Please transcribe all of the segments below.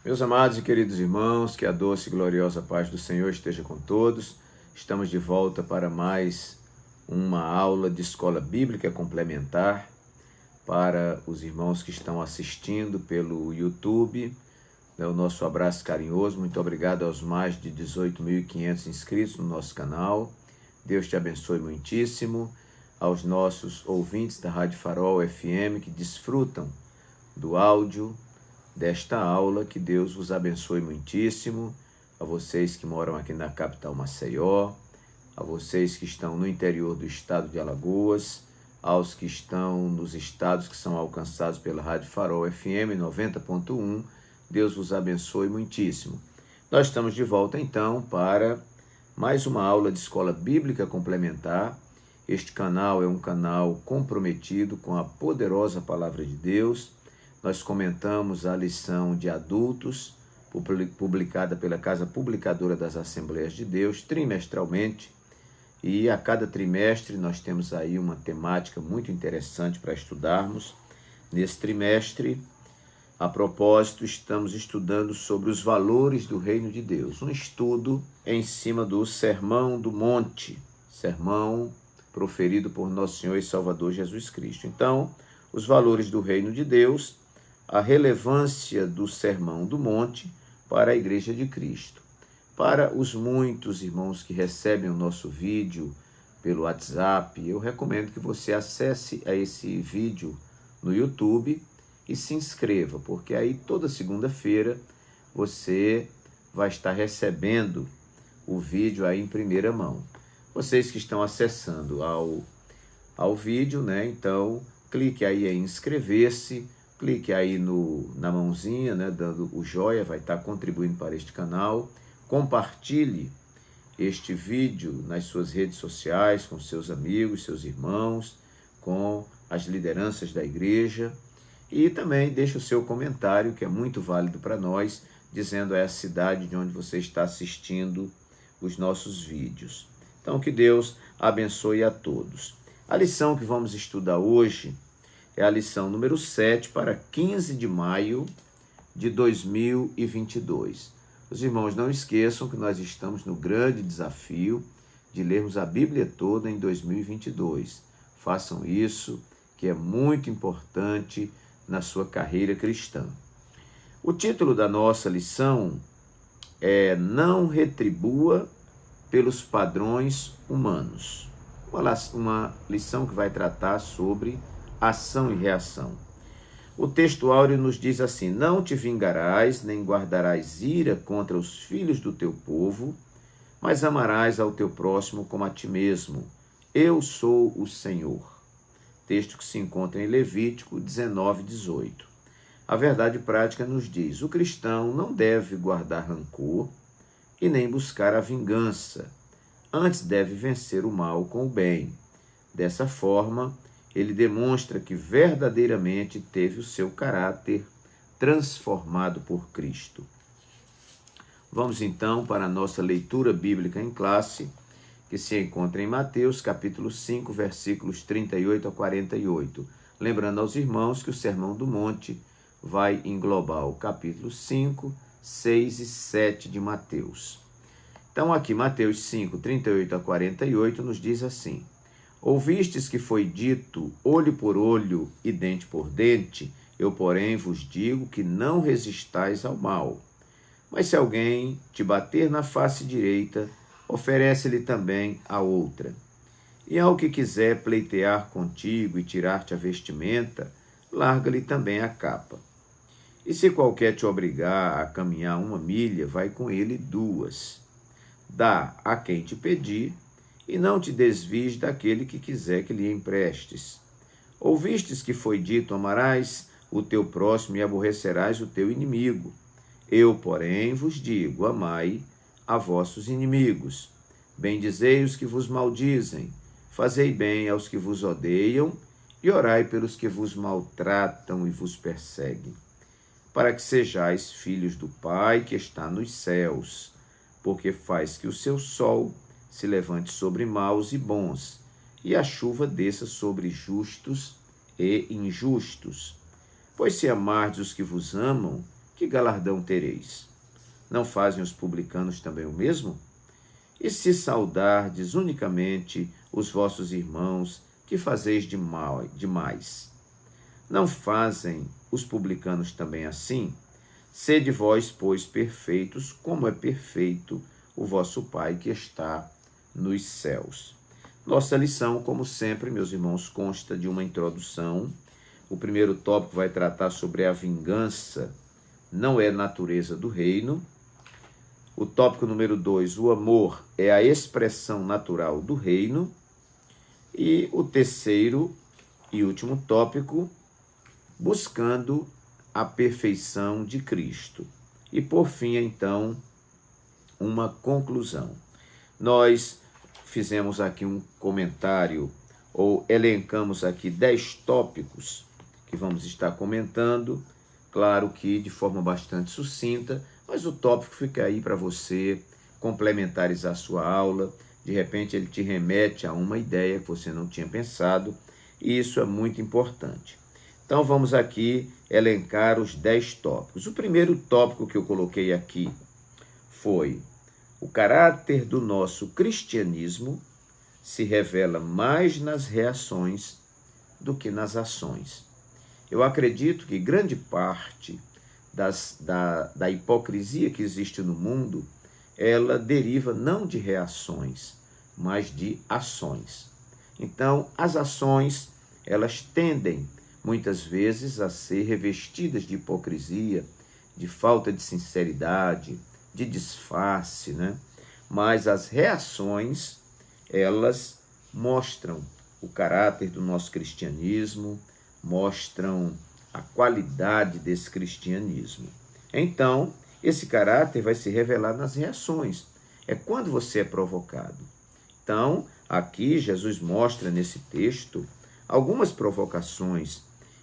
Meus amados e queridos irmãos, que a doce e gloriosa paz do Senhor esteja com todos. Estamos de volta para mais uma aula de escola bíblica complementar para os irmãos que estão assistindo pelo YouTube. O nosso abraço carinhoso, muito obrigado aos mais de 18.500 inscritos no nosso canal. Deus te abençoe muitíssimo. Aos nossos ouvintes da Rádio Farol FM que desfrutam do áudio desta aula, que Deus vos abençoe muitíssimo. A vocês que moram aqui na capital Maceió, a vocês que estão no interior do estado de Alagoas, aos que estão nos estados que são alcançados pela Rádio Farol FM 90.1, Deus vos abençoe muitíssimo. Nós estamos de volta então para mais uma aula de escola bíblica complementar. Este canal é um canal comprometido com a poderosa palavra de Deus. Nós comentamos a lição de adultos, publicada pela Casa Publicadora das Assembleias de Deus, trimestralmente. E a cada trimestre nós temos aí uma temática muito interessante para estudarmos. Nesse trimestre, a propósito, estamos estudando sobre os valores do Reino de Deus. Um estudo em cima do Sermão do Monte, sermão proferido por Nosso Senhor e Salvador Jesus Cristo. Então, os valores do Reino de Deus, a relevância do Sermão do Monte para a Igreja de Cristo. Para os muitos irmãos que recebem o nosso vídeo pelo WhatsApp, eu recomendo que você acesse a esse vídeo no YouTube e se inscreva, porque aí toda segunda-feira você vai estar recebendo o vídeo aí em primeira mão. Vocês que estão acessando ao vídeo, né? Então, clique aí em inscrever-se, clique aí na mãozinha, né? Dando o joia, vai estar contribuindo para este canal. Compartilhe este vídeo nas suas redes sociais, com seus amigos, seus irmãos, com as lideranças da igreja. E também deixe o seu comentário, que é muito válido para nós, dizendo a cidade de onde você está assistindo os nossos vídeos. Então, que Deus abençoe a todos. A lição que vamos estudar hoje é a lição número 7 para 15 de maio de 2022. Os irmãos não esqueçam que nós estamos no grande desafio de lermos a Bíblia toda em 2022. Façam isso, que é muito importante na sua carreira cristã. O título da nossa lição é Não Retribua pelos Padrões Humanos. Uma lição que vai tratar sobre ação e reação. O texto áureo nos diz assim: Não te vingarás, nem guardarás ira contra os filhos do teu povo, mas amarás ao teu próximo como a ti mesmo. Eu sou o Senhor. Texto que se encontra em Levítico 19:18. A verdade prática nos diz: o cristão não deve guardar rancor e nem buscar a vingança. Antes deve vencer o mal com o bem. Dessa forma, ele demonstra que verdadeiramente teve o seu caráter transformado por Cristo. Vamos então para a nossa leitura bíblica em classe, que se encontra em Mateus, capítulo 5, versículos 38 a 48. Lembrando aos irmãos que o Sermão do Monte vai englobar o capítulo 5, 6 e 7 de Mateus. Então aqui, Mateus 5, 38 a 48, nos diz assim: Ouvistes que foi dito olho por olho e dente por dente, eu, porém, vos digo que não resistais ao mal. Mas se alguém te bater na face direita, oferece-lhe também a outra. E ao que quiser pleitear contigo e tirar-te a vestimenta, larga-lhe também a capa. E se qualquer te obrigar a caminhar 1 milha, vai com ele 2. Dá a quem te pedir, e não te desvies daquele que quiser que lhe emprestes. Ouvistes que foi dito: amarás o teu próximo e aborrecerás o teu inimigo. Eu, porém, vos digo: amai a vossos inimigos. Bendizei os que vos maldizem, fazei bem aos que vos odeiam, e orai pelos que vos maltratam e vos perseguem, para que sejais filhos do Pai que está nos céus, porque faz que o seu sol se levante sobre maus e bons, e a chuva desça sobre justos e injustos. Pois se amardes os que vos amam, que galardão tereis? Não fazem os publicanos também o mesmo? E se saudardes unicamente os vossos irmãos, que fazeis demais? Não fazem os publicanos também assim? Sede vós, pois, perfeitos, como é perfeito o vosso Pai que está nos céus. Nossa lição, como sempre, meus irmãos, consta de uma introdução. O primeiro tópico vai tratar sobre a vingança, não é natureza do reino. O tópico número 2, o amor é a expressão natural do reino. E o terceiro e último tópico, buscando a perfeição de Cristo. E por fim, então, uma conclusão. Nós fizemos aqui um comentário, ou elencamos aqui 10 tópicos que vamos estar comentando, claro que de forma bastante sucinta, mas o tópico fica aí para você complementarizar a sua aula. De repente ele te remete a uma ideia que você não tinha pensado, e isso é muito importante. Então vamos aqui elencar os 10 tópicos. O primeiro tópico que eu coloquei aqui foi: o caráter do nosso cristianismo se revela mais nas reações do que nas ações. Eu acredito que grande parte da hipocrisia que existe no mundo, ela deriva não de reações, mas de ações. Então, as ações, elas tendem muitas vezes a ser revestidas de hipocrisia, de falta de sinceridade, de disfarce, né? Mas as reações, elas mostram o caráter do nosso cristianismo, mostram a qualidade desse cristianismo. Então, esse caráter vai se revelar nas reações. É quando você é provocado. Então, aqui Jesus mostra nesse texto algumas provocações.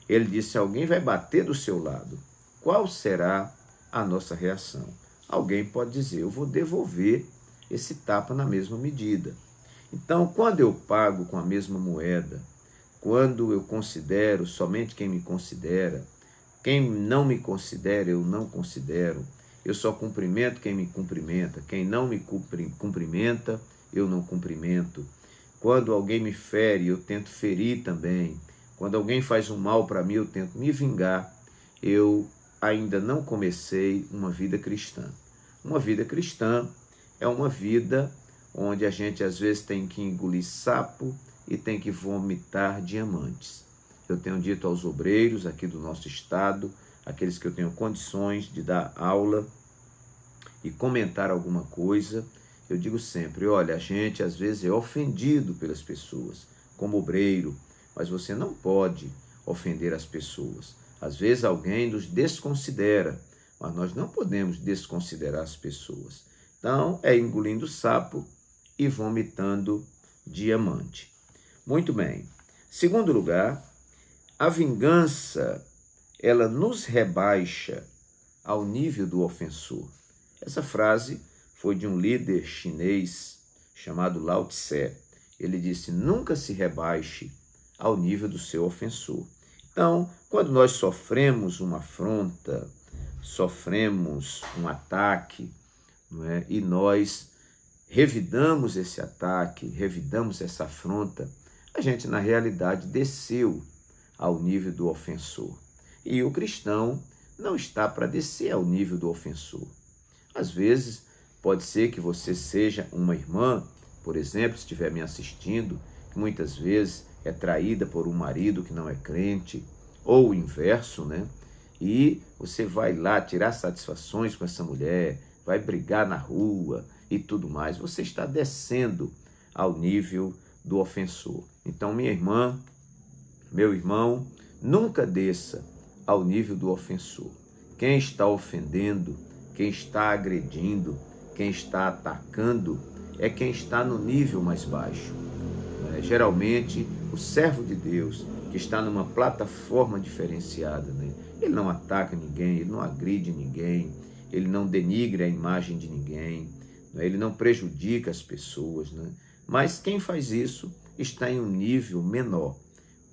Ele disse: alguém vai bater do seu lado. Qual será a nossa reação? Alguém pode dizer: eu vou devolver esse tapa na mesma medida. Então, quando eu pago com a mesma moeda, quando eu considero somente quem me considera, quem não me considera, eu não considero, eu só cumprimento quem me cumprimenta, quem não me cumprimenta, eu não cumprimento. Quando alguém me fere, eu tento ferir também. Quando alguém faz um mal para mim, eu tento me vingar. Eu ainda não comecei uma vida cristã. Uma vida cristã é uma vida onde a gente às vezes tem que engolir sapo e tem que vomitar diamantes. Eu tenho dito aos obreiros aqui do nosso estado, aqueles que eu tenho condições de dar aula e comentar alguma coisa, eu digo sempre: olha, a gente às vezes é ofendido pelas pessoas, como obreiro, mas você não pode ofender as pessoas. Às vezes alguém nos desconsidera, mas nós não podemos desconsiderar as pessoas. Então, é engolindo sapo e vomitando diamante. Muito bem. Segundo lugar, a vingança, ela nos rebaixa ao nível do ofensor. Essa frase foi de um líder chinês chamado Lao Tse. Ele disse: nunca se rebaixe ao nível do seu ofensor. Então, quando nós sofremos uma afronta, sofremos um ataque, não é? E nós revidamos esse ataque, revidamos essa afronta, a gente na realidade desceu ao nível do ofensor. E o cristão não está para descer ao nível do ofensor. Às vezes, pode ser que você seja uma irmã, por exemplo, se estiver me assistindo, que muitas vezes é traída por um marido que não é crente, ou o inverso, né? E você vai lá tirar satisfações com essa mulher, vai brigar na rua e tudo mais. Você está descendo ao nível do ofensor. Então, minha irmã, meu irmão, nunca desça ao nível do ofensor. Quem está ofendendo, quem está agredindo, quem está atacando, é quem está no nível mais baixo. Geralmente, o servo de Deus, que está numa plataforma diferenciada, né? Ele não ataca ninguém, ele não agride ninguém, ele não denigre a imagem de ninguém, né? Ele não prejudica as pessoas, né? Mas quem faz isso está em um nível menor.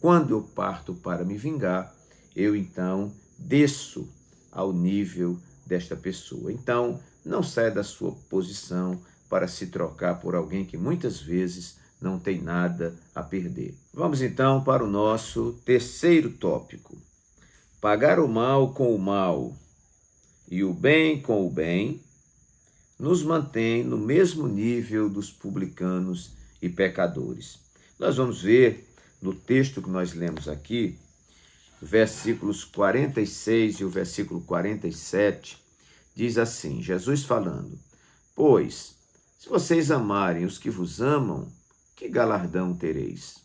Quando eu parto para me vingar, eu então desço ao nível desta pessoa. Então, não saia da sua posição para se trocar por alguém que muitas vezes não tem nada a perder. Vamos então para o nosso terceiro tópico. Pagar o mal com o mal e o bem com o bem nos mantém no mesmo nível dos publicanos e pecadores. Nós vamos ver no texto que nós lemos aqui, versículos 46 e o versículo 47, diz assim, Jesus falando: Pois, se vocês amarem os que vos amam, que galardão tereis?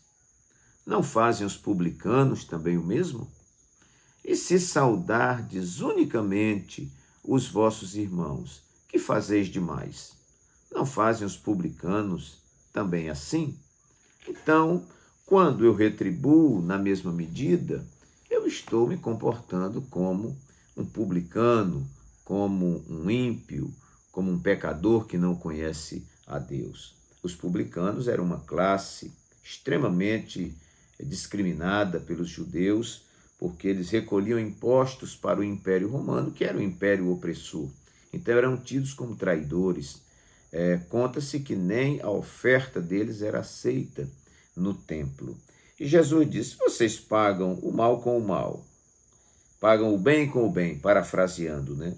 Não fazem os publicanos também o mesmo? E se saudardes unicamente os vossos irmãos, que fazeis demais? Não fazem os publicanos também assim? Então, quando eu retribuo na mesma medida, eu estou me comportando como um publicano, como um ímpio, como um pecador que não conhece a Deus. Os publicanos eram uma classe extremamente discriminada pelos judeus, porque eles recolhiam impostos para o Império Romano, que era o império opressor. Então eram tidos como traidores. Conta-se que nem a oferta deles era aceita no templo. E Jesus disse: vocês pagam o mal com o mal, pagam o bem com o bem, parafraseando, né?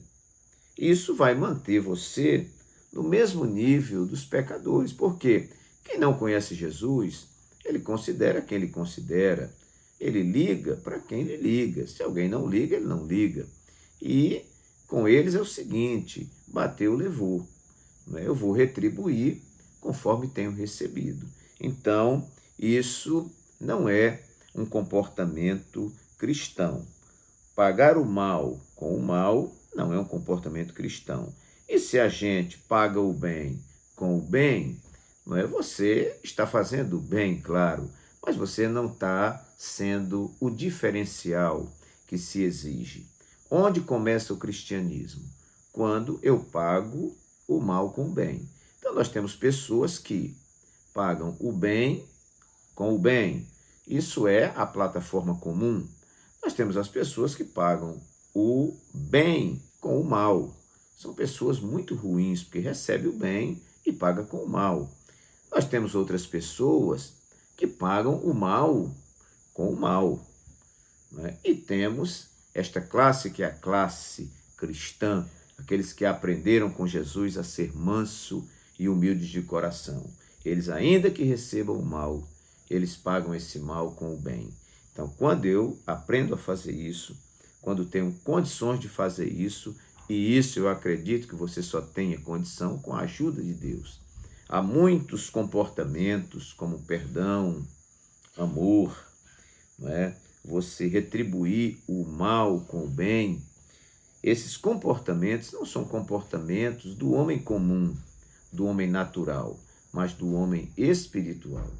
Isso vai manter você no mesmo nível dos pecadores, porque quem não conhece Jesus, ele considera quem ele considera, ele liga para quem ele liga. Se alguém não liga, ele não liga. E com eles é o seguinte: bateu, levou. Eu vou retribuir conforme tenho recebido. Então, isso não é um comportamento cristão. Pagar o mal com o mal não é um comportamento cristão. E se a gente paga o bem com o bem, não é? Você está fazendo o bem, claro, mas você não está sendo o diferencial que se exige. Onde começa o cristianismo? Quando eu pago o mal com o bem. Então nós temos pessoas que pagam o bem com o bem. Isso é a plataforma comum. Nós temos as pessoas que pagam o bem com o mal. São pessoas muito ruins, porque recebem o bem e pagam com o mal. Nós temos outras pessoas que pagam o mal com o mal, né? E temos esta classe, que é a classe cristã, aqueles que aprenderam com Jesus a ser manso e humildes de coração. Eles, ainda que recebam o mal, eles pagam esse mal com o bem. Então, quando eu aprendo a fazer isso, quando tenho condições de fazer isso, e isso eu acredito que você só tenha condição com a ajuda de Deus. Há muitos comportamentos como perdão, amor, não é? Você retribuir o mal com o bem. Esses comportamentos não são comportamentos do homem comum, do homem natural, mas do homem espiritual.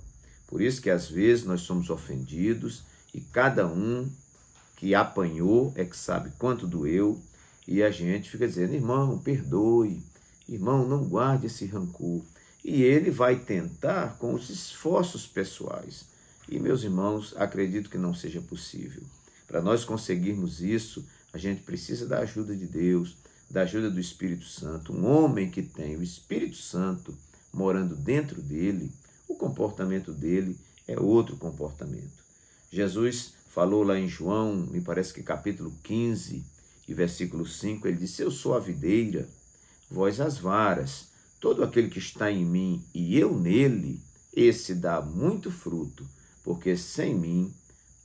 Por isso que às vezes nós somos ofendidos e cada um que apanhou é que sabe quanto doeu, e a gente fica dizendo: irmão, perdoe, irmão, não guarde esse rancor. E ele vai tentar com os esforços pessoais. E, meus irmãos, acredito que não seja possível. Para nós conseguirmos isso, a gente precisa da ajuda de Deus, da ajuda do Espírito Santo. Um homem que tem o Espírito Santo morando dentro dele, o comportamento dele é outro comportamento. Jesus falou lá em João, me parece que capítulo 15 e versículo 5, ele disse: eu sou a videira, vós as varas. Todo aquele que está em mim e eu nele, esse dá muito fruto, porque sem mim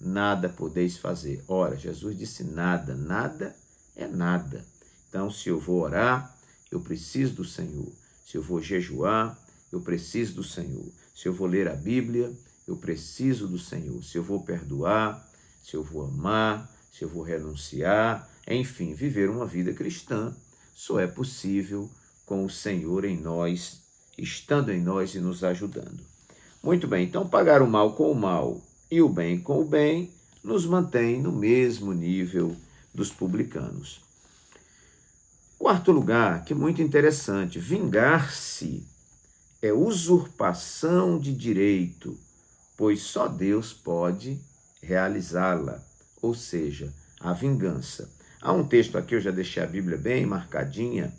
nada podeis fazer. Ora, Jesus disse nada, nada é nada. Então, se eu vou orar, eu preciso do Senhor. Se eu vou jejuar, eu preciso do Senhor. Se eu vou ler a Bíblia, eu preciso do Senhor. Se eu vou perdoar, se eu vou amar, se eu vou renunciar, enfim, viver uma vida cristã, só é possível com o Senhor em nós, estando em nós e nos ajudando. Muito bem, então pagar o mal com o mal e o bem com o bem nos mantém no mesmo nível dos publicanos. Quarto lugar, que é muito interessante, vingar-se é usurpação de direito, pois só Deus pode realizá-la, ou seja, a vingança. Há um texto aqui, eu já deixei a Bíblia bem marcadinha,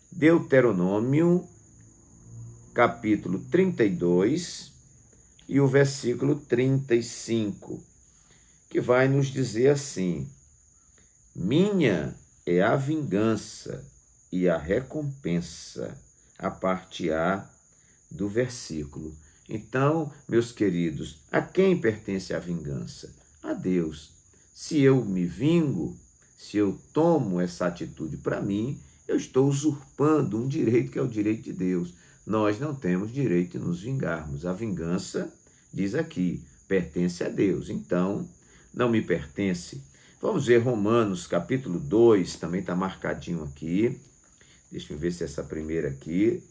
Deuteronômio, capítulo 32 e o versículo 35, que vai nos dizer assim: minha é a vingança e a recompensa, a parte A do versículo. Então, meus queridos, a quem pertence a vingança? A Deus. Se eu me vingo, se eu tomo essa atitude para mim, eu estou usurpando um direito que é o direito de Deus. Nós não temos direito de nos vingarmos. A vingança, diz aqui, pertence a Deus. Então, não me pertence. Vamos ver Romanos, capítulo 2, também está marcadinho aqui. Deixa eu ver se essa primeira aqui.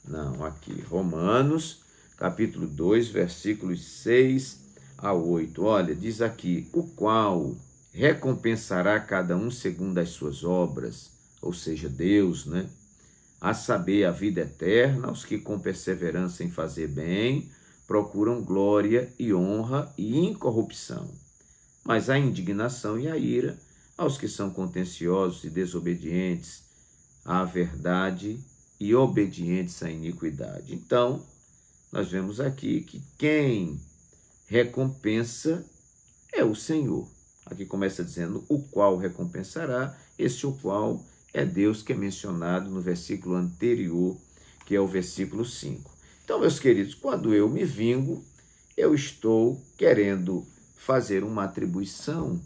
Não, aqui. Romanos, capítulo 2, versículos 6 a 8. Olha, diz aqui: o qual recompensará cada um segundo as suas obras, ou seja, Deus, né? A saber, a vida eterna, aos que com perseverança em fazer bem, procuram glória e honra e incorrupção. Mas a indignação e a ira aos que são contenciosos e desobedientes à verdade e obedientes à iniquidade. Então, nós vemos aqui que quem recompensa é o Senhor. Aqui começa dizendo o qual recompensará, esse o qual é Deus, que é mencionado no versículo anterior, que é o versículo 5. Então, meus queridos, quando eu me vingo, eu estou querendo fazer uma atribuição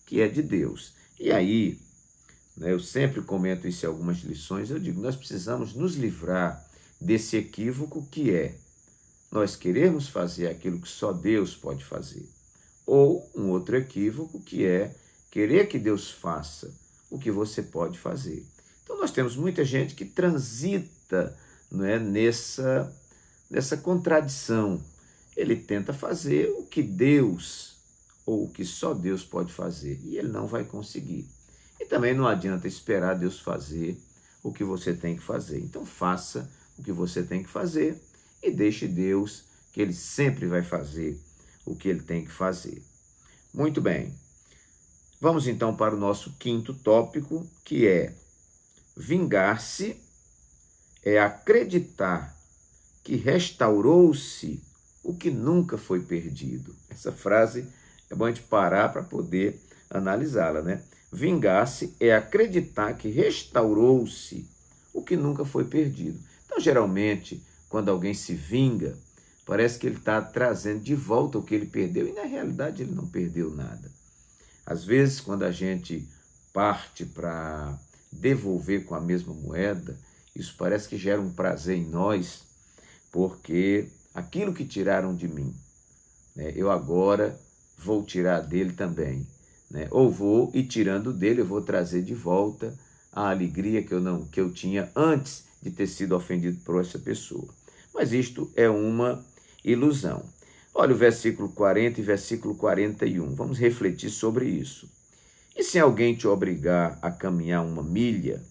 que é de Deus. E aí, eu sempre comento isso em algumas lições, eu digo, nós precisamos nos livrar desse equívoco que é nós queremos fazer aquilo que só Deus pode fazer. Ou um outro equívoco que é querer que Deus faça o que você pode fazer. Então nós temos muita gente que transita, nessa contradição. Ele tenta fazer o que Deus ou o que só Deus pode fazer e ele não vai conseguir. E também não adianta esperar Deus fazer o que você tem que fazer. Então faça o que você tem que fazer e deixe Deus, que Ele sempre vai fazer o que Ele tem que fazer. Muito bem. Vamos então para o nosso quinto tópico, que é: vingar-se é acreditar que restaurou-se o que nunca foi perdido. Essa frase é bom a gente parar para poder analisá-la, né? Vingar-se é acreditar que restaurou-se o que nunca foi perdido. Então, geralmente, quando alguém se vinga, parece que ele está trazendo de volta o que ele perdeu, e na realidade ele não perdeu nada. Às vezes, quando a gente parte para devolver com a mesma moeda, isso parece que gera um prazer em nós, porque aquilo que tiraram de mim, eu agora vou tirar dele também. Ou vou, e tirando dele, eu vou trazer de volta a alegria que eu tinha antes de ter sido ofendido por essa pessoa. Mas isto é uma ilusão. Olha o versículo 40 e versículo 41. Vamos refletir sobre isso. E se alguém te obrigar a caminhar 1 milha,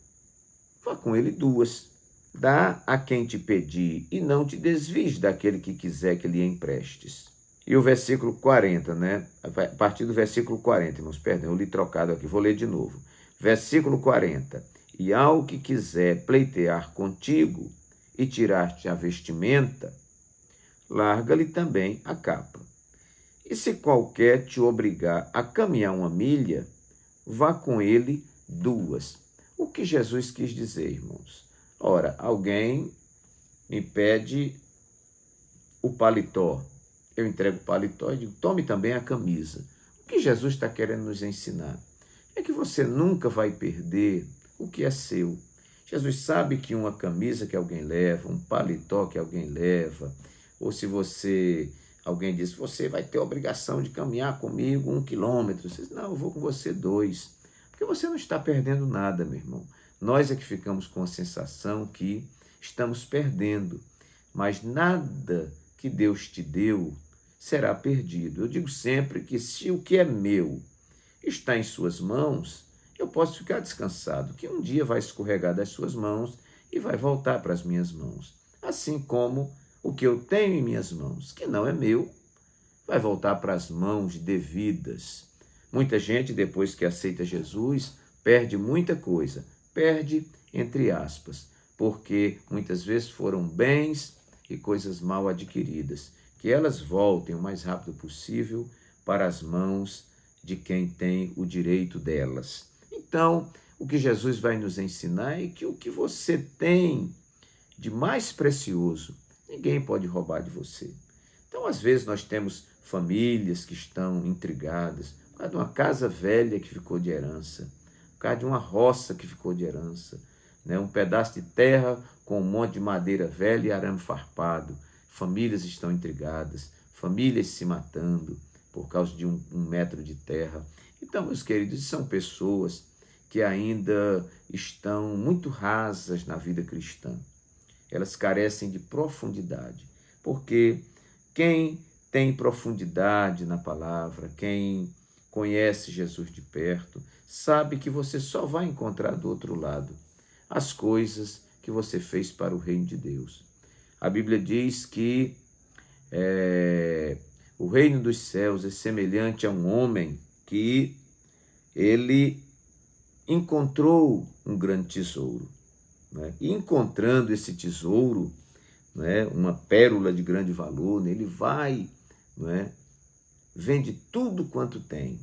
vá com ele 2. Dá a quem te pedir e não te desvies daquele que quiser que lhe emprestes. E o versículo 40, A partir do versículo 40, irmãos, perdão, eu li trocado aqui, vou ler de novo. Versículo 40. E ao que quiser pleitear contigo e tirar-te a vestimenta, larga-lhe também a capa. E se qualquer te obrigar a caminhar 1 milha, vá com ele 2. O que Jesus quis dizer, irmãos? Ora, alguém me pede o paletó. Eu entrego o paletó e digo, tome também a camisa. O que Jesus está querendo nos ensinar é que você nunca vai perder o que é seu. Jesus sabe que uma camisa que alguém leva, um paletó que alguém leva, ou se alguém diz, você vai ter a obrigação de caminhar comigo 1 quilômetro. Você diz, não, eu vou com você 2. Porque você não está perdendo nada, meu irmão. Nós é que ficamos com a sensação que estamos perdendo, mas nada que Deus te deu será perdido. Eu digo sempre que se o que é meu está em suas mãos, eu posso ficar descansado, que um dia vai escorregar das suas mãos e vai voltar para as minhas mãos. Assim como o que eu tenho em minhas mãos, que não é meu, vai voltar para as mãos devidas. Muita gente, depois que aceita Jesus, perde muita coisa, perde entre aspas, porque muitas vezes foram bens e coisas mal adquiridas, que elas voltem o mais rápido possível para as mãos de quem tem o direito delas. Então, o que Jesus vai nos ensinar é que o que você tem de mais precioso, ninguém pode roubar de você. Então, às vezes, nós temos famílias que estão intrigadas por causa de uma casa velha que ficou de herança, por causa de uma roça que ficou de herança, né? Um pedaço de terra com um monte de madeira velha e arame farpado. Famílias estão intrigadas, famílias se matando por causa de um metro de terra. Então, meus queridos, são pessoas que ainda estão muito rasas na vida cristã. Elas carecem de profundidade, porque quem tem profundidade na palavra, quem conhece Jesus de perto, sabe que você só vai encontrar do outro lado as coisas que você fez para o reino de Deus. A Bíblia diz que o reino dos céus é semelhante a um homem que ele encontrou um grande tesouro, né? E encontrando esse tesouro, né, uma pérola de grande valor, ele vai, né, vende tudo quanto tem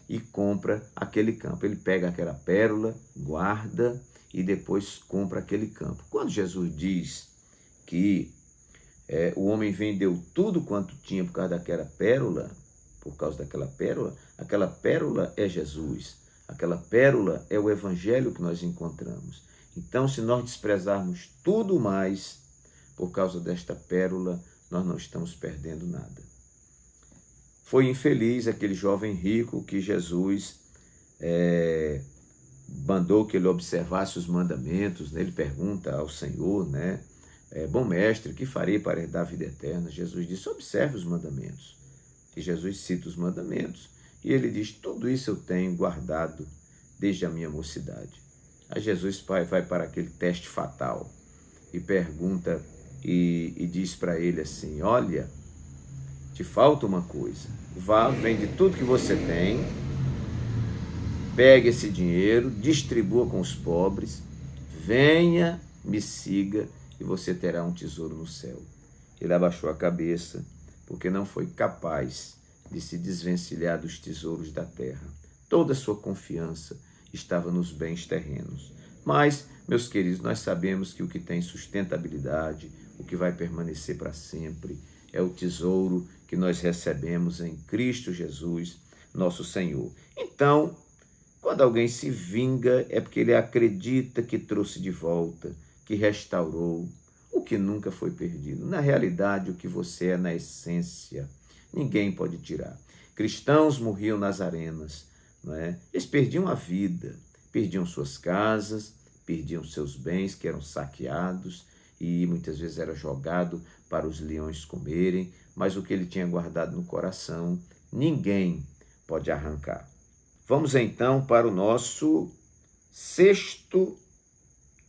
e compra aquele campo. Ele pega aquela pérola, guarda e depois compra aquele campo. Quando Jesus diz que o homem vendeu tudo quanto tinha por causa daquela pérola, aquela pérola é Jesus, aquela pérola é o evangelho que nós encontramos. Então, se nós desprezarmos tudo mais por causa desta pérola, nós não estamos perdendo nada. Foi infeliz aquele jovem rico que Jesus mandou que ele observasse os mandamentos, né? Ele pergunta ao Senhor, né? Bom mestre, que farei para herdar a vida eterna? Jesus disse, observe os mandamentos. E Jesus cita os mandamentos e ele diz, tudo isso eu tenho guardado desde a minha mocidade. Aí Jesus vai para aquele teste fatal e pergunta e diz para ele assim, olha, te falta uma coisa, vá, vende tudo que você tem, pegue esse dinheiro, distribua com os pobres, venha, me siga e você terá um tesouro no céu. Ele abaixou a cabeça porque não foi capaz de se desvencilhar dos tesouros da terra. Toda a sua confiança estava nos bens terrenos. Mas, meus queridos, nós sabemos que o que tem sustentabilidade, o que vai permanecer para sempre, é o tesouro que nós recebemos em Cristo Jesus, nosso Senhor. Então, quando alguém se vinga, é porque ele acredita que trouxe de volta, que restaurou o que nunca foi perdido. Na realidade, o que você é na essência, ninguém pode tirar. Cristãos morriam nas arenas, não é? Eles perdiam a vida, perdiam suas casas, perdiam seus bens que eram saqueados e muitas vezes era jogado para os leões comerem, mas o que ele tinha guardado no coração, ninguém pode arrancar. Vamos então para o nosso sexto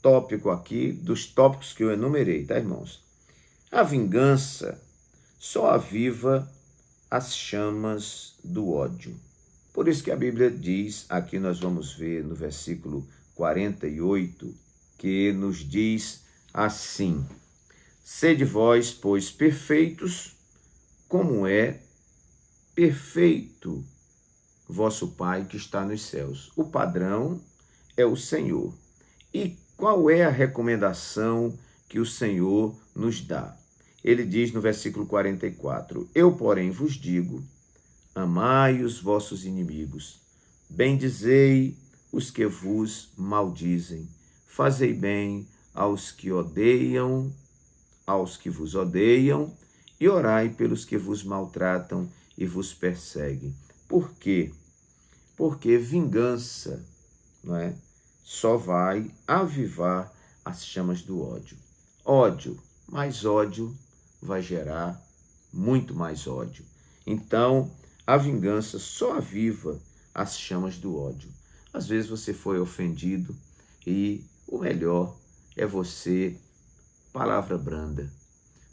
tópico aqui, dos tópicos que eu enumerei, tá, irmãos? A vingança só aviva as chamas do ódio. Por isso que a Bíblia diz, aqui nós vamos ver no versículo 48, que nos diz assim, sede vós, pois, perfeitos, como é perfeito vosso Pai que está nos céus. O padrão é o Senhor. E qual é a recomendação que o Senhor nos dá? Ele diz no versículo 44, eu, porém, vos digo, amai os vossos inimigos, bendizei os que vos maldizem, fazei bem aos que odeiam, aos que vos odeiam, e orai pelos que vos maltratam e vos perseguem. Por quê? Porque vingança, não é? Só vai avivar as chamas do ódio. Ódio, mais ódio vai gerar muito mais ódio. Então, a vingança só aviva as chamas do ódio. Às vezes você foi ofendido e o melhor é você, palavra branda,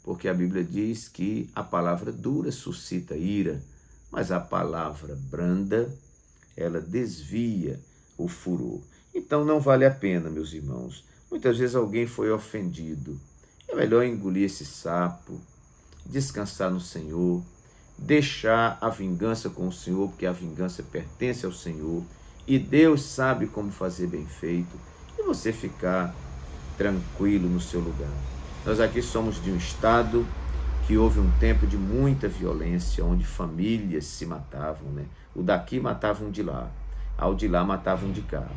porque a Bíblia diz que a palavra dura suscita ira, mas a palavra branda, ela desvia o furor. Então não vale a pena, meus irmãos. Muitas vezes alguém foi ofendido. É melhor engolir esse sapo, descansar no Senhor, deixar a vingança com o Senhor, porque a vingança pertence ao Senhor e Deus sabe como fazer bem feito, e você ficar tranquilo no seu lugar. Nós aqui somos de um estado que houve um tempo de muita violência, onde famílias se matavam, né? O daqui matava um de lá, o de lá matava um de cá,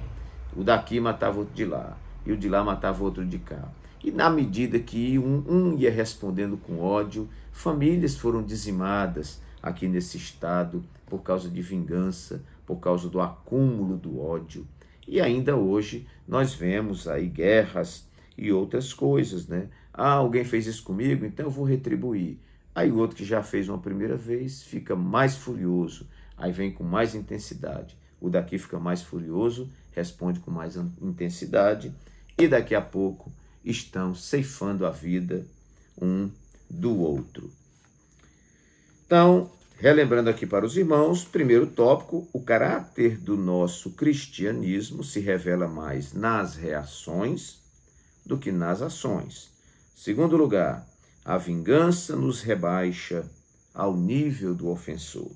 o daqui matava outro de lá, e o de lá matava outro de cá. E na medida que um ia respondendo com ódio, famílias foram dizimadas aqui nesse estado por causa de vingança, por causa do acúmulo do ódio. E ainda hoje nós vemos aí guerras e outras coisas, né? Alguém fez isso comigo, então eu vou retribuir. Aí o outro que já fez uma primeira vez fica mais furioso, aí vem com mais intensidade. O daqui fica mais furioso, responde com mais intensidade, e daqui a pouco estão ceifando a vida um do outro. Então, relembrando aqui para os irmãos, primeiro tópico, o caráter do nosso cristianismo se revela mais nas reações do que nas ações. Segundo lugar, a vingança nos rebaixa ao nível do ofensor.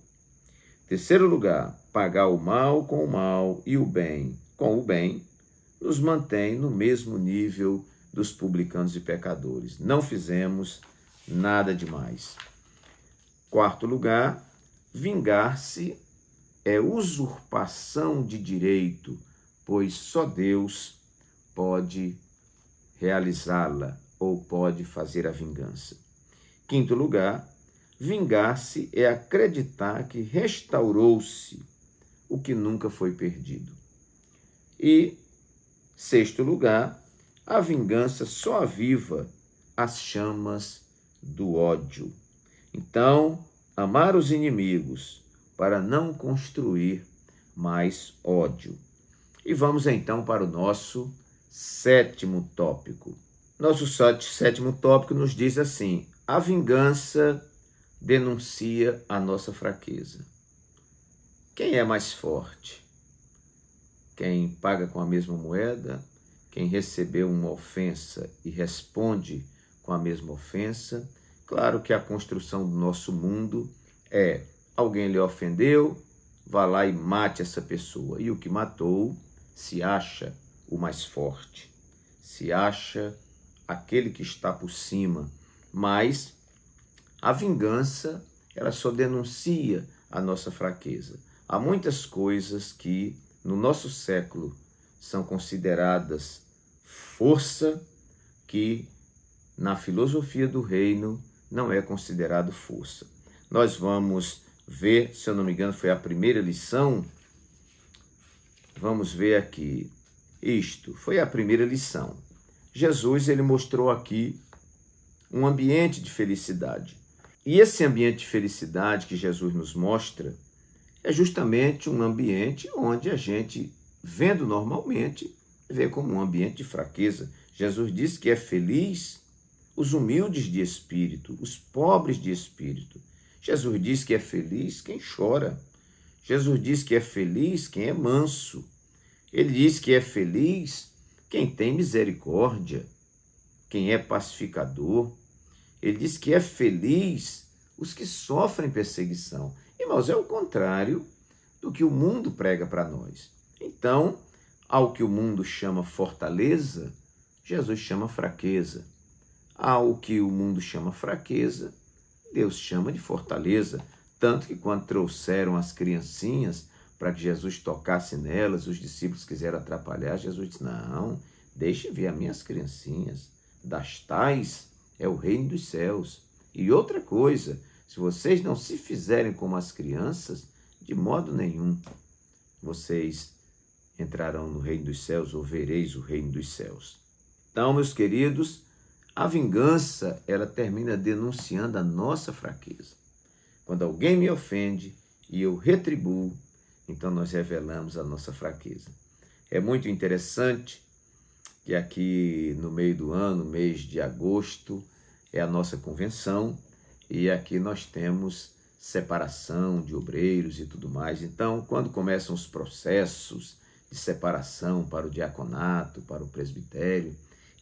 Terceiro lugar, pagar o mal com o mal e o bem com o bem nos mantém no mesmo nível dos publicanos e pecadores. Não fizemos nada demais. Quarto lugar, vingar-se é usurpação de direito, pois só Deus pode realizá-la ou pode fazer a vingança. Quinto lugar, vingar-se é acreditar que restaurou-se o que nunca foi perdido. E, sexto lugar, a vingança só aviva as chamas do ódio. Então, amar os inimigos para não construir mais ódio. E vamos então para o nosso sétimo tópico. Nosso sétimo tópico nos diz assim: a vingança denuncia a nossa fraqueza. Quem é mais forte? Quem paga com a mesma moeda? Quem recebeu uma ofensa e responde com a mesma ofensa? Claro que a construção do nosso mundo é: alguém lhe ofendeu, vá lá e mate essa pessoa. E o que matou se acha o mais forte, se acha aquele que está por cima. Mas a vingança, ela só denuncia a nossa fraqueza. Há muitas coisas que no nosso século são consideradas força, que na filosofia do reino não é considerado força. Nós vamos ver, se eu não me engano, foi a primeira lição. Vamos ver aqui. Isto foi a primeira lição. Jesus, ele mostrou aqui um ambiente de felicidade. E esse ambiente de felicidade que Jesus nos mostra é justamente um ambiente onde a gente, vendo normalmente, vê como um ambiente de fraqueza. Jesus disse que é feliz os humildes de espírito, os pobres de espírito. Jesus diz que é feliz quem chora. Jesus diz que é feliz quem é manso. Ele diz que é feliz quem tem misericórdia, quem é pacificador. Ele diz que é feliz os que sofrem perseguição. Irmãos, é o contrário do que o mundo prega para nós. Então, ao que o mundo chama fortaleza, Jesus chama fraqueza. Ao que o mundo chama fraqueza, Deus chama de fortaleza. Tanto que quando trouxeram as criancinhas para que Jesus tocasse nelas, os discípulos quiseram atrapalhar, Jesus disse: não, deixe ver as minhas criancinhas, das tais é o reino dos céus. E outra coisa, se vocês não se fizerem como as crianças, de modo nenhum vocês entrarão no reino dos céus ou vereis o reino dos céus. Então, meus queridos, a vingança, ela termina denunciando a nossa fraqueza. Quando alguém me ofende e eu retribuo, então nós revelamos a nossa fraqueza. É muito interessante que aqui no meio do ano, mês de agosto, é a nossa convenção, e aqui nós temos separação de obreiros e tudo mais. Então, quando começam os processos de separação para o diaconato, para o presbitério.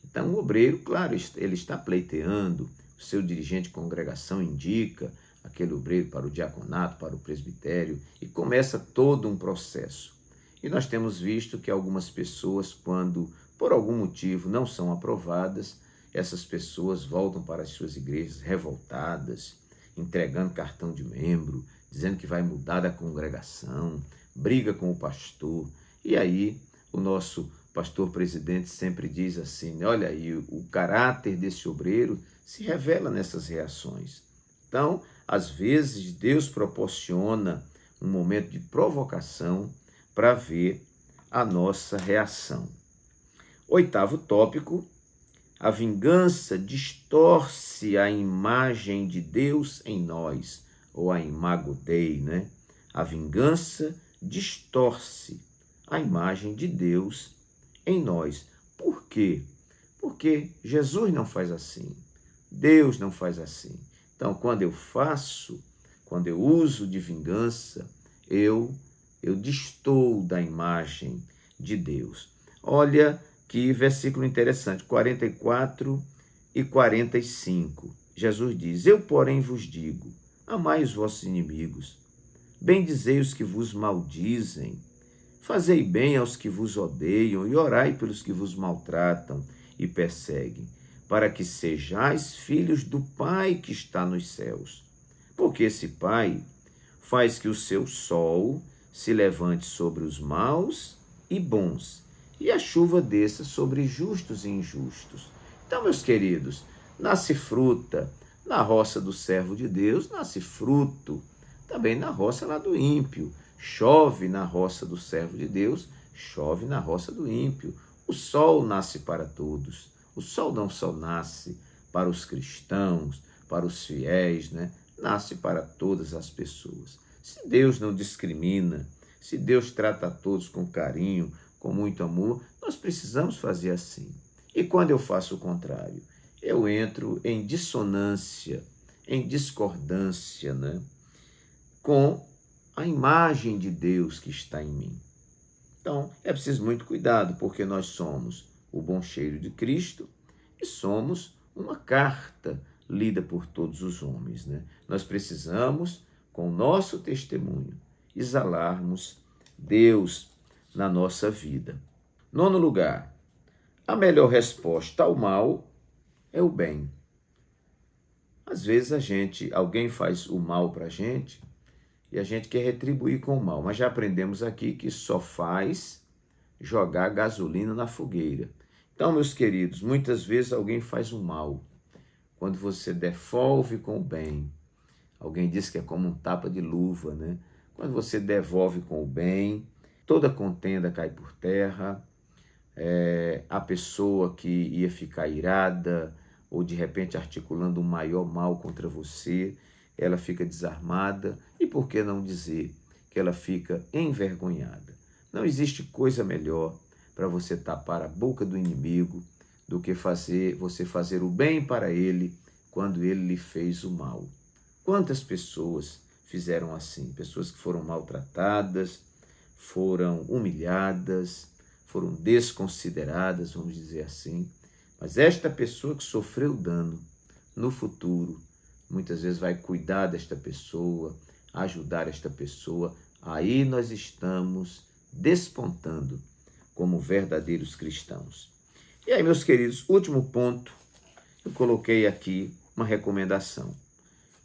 Então, o obreiro, claro, ele está pleiteando, o seu dirigente de congregação indica aquele obreiro para o diaconato, para o presbitério, e começa todo um processo. E nós temos visto que algumas pessoas, quando por algum motivo não são aprovadas, essas pessoas voltam para as suas igrejas revoltadas, entregando cartão de membro, dizendo que vai mudar da congregação, briga com o pastor. E aí o nosso pastor presidente sempre diz assim: olha aí, o caráter desse obreiro se revela nessas reações. Então, às vezes, Deus proporciona um momento de provocação para ver a nossa reação. 8º tópico: a vingança distorce a imagem de Deus em nós, ou a imago Dei, né? A vingança distorce a imagem de Deus em nós. Por quê? Porque Jesus não faz assim, Deus não faz assim. Então, quando eu uso de vingança, eu destoo da imagem de Deus. Olha que versículo interessante, 44 e 45. Jesus diz: eu, porém, vos digo, amai os vossos inimigos, bendizei os que vos maldizem, fazei bem aos que vos odeiam e orai pelos que vos maltratam e perseguem, para que sejais filhos do Pai que está nos céus. Porque esse Pai faz que o seu sol se levante sobre os maus e bons, e a chuva desça sobre justos e injustos. Então, meus queridos, nasce fruta na roça do servo de Deus, nasce fruto também na roça lá do ímpio. Chove na roça do servo de Deus, chove na roça do ímpio. O sol nasce para todos. O sol não só nasce para os cristãos, para os fiéis, né? Nasce para todas as pessoas. Se Deus não discrimina, se Deus trata a todos com carinho, com muito amor, nós precisamos fazer assim. E quando eu faço o contrário, eu entro em dissonância, em discordância, né, com a imagem de Deus que está em mim. Então, é preciso muito cuidado, porque nós somos o bom cheiro de Cristo e somos uma carta lida por todos os homens, né? Nós precisamos, com o nosso testemunho, exalarmos Deus na nossa vida. 9º lugar, a melhor resposta ao mal é o bem. Às vezes alguém faz o mal para a gente e a gente quer retribuir com o mal, mas já aprendemos aqui que só faz jogar gasolina na fogueira. Então, meus queridos, muitas vezes alguém faz o mal. Quando você devolve com o bem, alguém diz que é como um tapa de luva, né? Quando você devolve com o bem, toda contenda cai por terra, a pessoa que ia ficar irada ou de repente articulando um maior mal contra você, ela fica desarmada e por que não dizer que ela fica envergonhada? Não existe coisa melhor para você tapar a boca do inimigo do que você fazer o bem para ele quando ele lhe fez o mal. Quantas pessoas fizeram assim? Pessoas que foram maltratadas, foram humilhadas, foram desconsideradas, vamos dizer assim. Mas esta pessoa que sofreu dano, no futuro, muitas vezes vai cuidar desta pessoa, ajudar esta pessoa. Aí nós estamos despontando como verdadeiros cristãos. E aí, meus queridos, último ponto, eu coloquei aqui uma recomendação,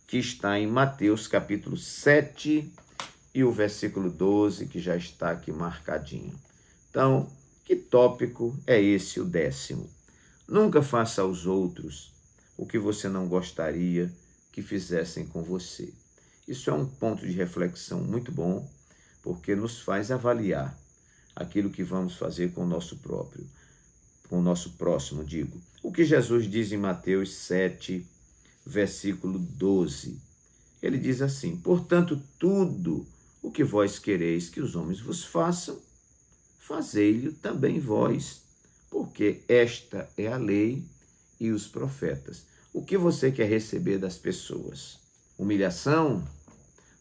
que está em Mateus capítulo 7 e o versículo 12, que já está aqui marcadinho. Então, que tópico é esse, o 10º? Nunca faça aos outros o que você não gostaria que fizessem com você. Isso é um ponto de reflexão muito bom, porque nos faz avaliar aquilo que vamos fazer com o nosso próximo, digo. O que Jesus diz em Mateus 7, versículo 12. Ele diz assim: portanto, tudo o que vós quereis que os homens vos façam, fazei-lhe também vós, porque esta é a lei e os profetas. O que você quer receber das pessoas? Humilhação?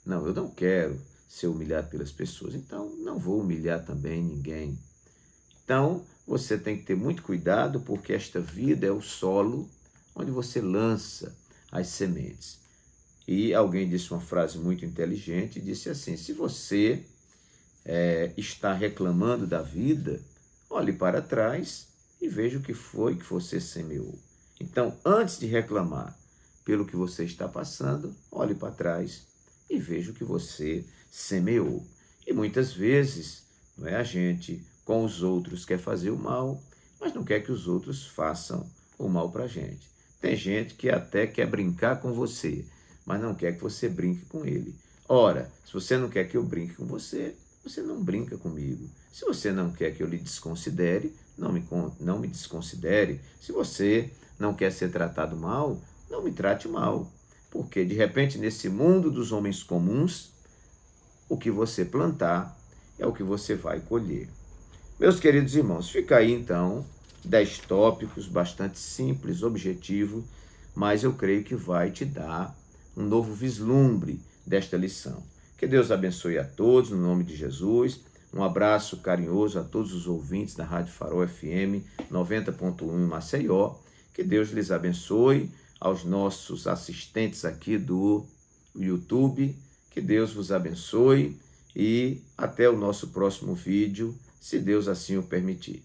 Não, eu não quero. ser humilhado pelas pessoas. Então, não vou humilhar também ninguém. Então, você tem que ter muito cuidado, porque esta vida é o solo onde você lança as sementes. E alguém disse uma frase muito inteligente, disse assim: se você está reclamando da vida, olhe para trás e veja o que foi que você semeou. Então, antes de reclamar pelo que você está passando, olhe para trás e veja o que você semeou. E muitas vezes, não é, a gente com os outros quer fazer o mal, mas não quer que os outros façam o mal para a gente. Tem gente que até quer brincar com você, mas não quer que você brinque com ele. Ora, se você não quer que eu brinque com você, você não brinca comigo. Se você não quer que eu lhe desconsidere, não me desconsidere. Se você não quer ser tratado mal, não me trate mal. Porque, de repente, nesse mundo dos homens comuns, o que você plantar é o que você vai colher. Meus queridos irmãos, fica aí então 10 tópicos, bastante simples, objetivo, mas eu creio que vai te dar um novo vislumbre desta lição. Que Deus abençoe a todos, no nome de Jesus. Um abraço carinhoso a todos os ouvintes da Rádio Farol FM 90.1 em Maceió. Que Deus lhes abençoe, aos nossos assistentes aqui do YouTube. Que Deus vos abençoe e até o nosso próximo vídeo, se Deus assim o permitir.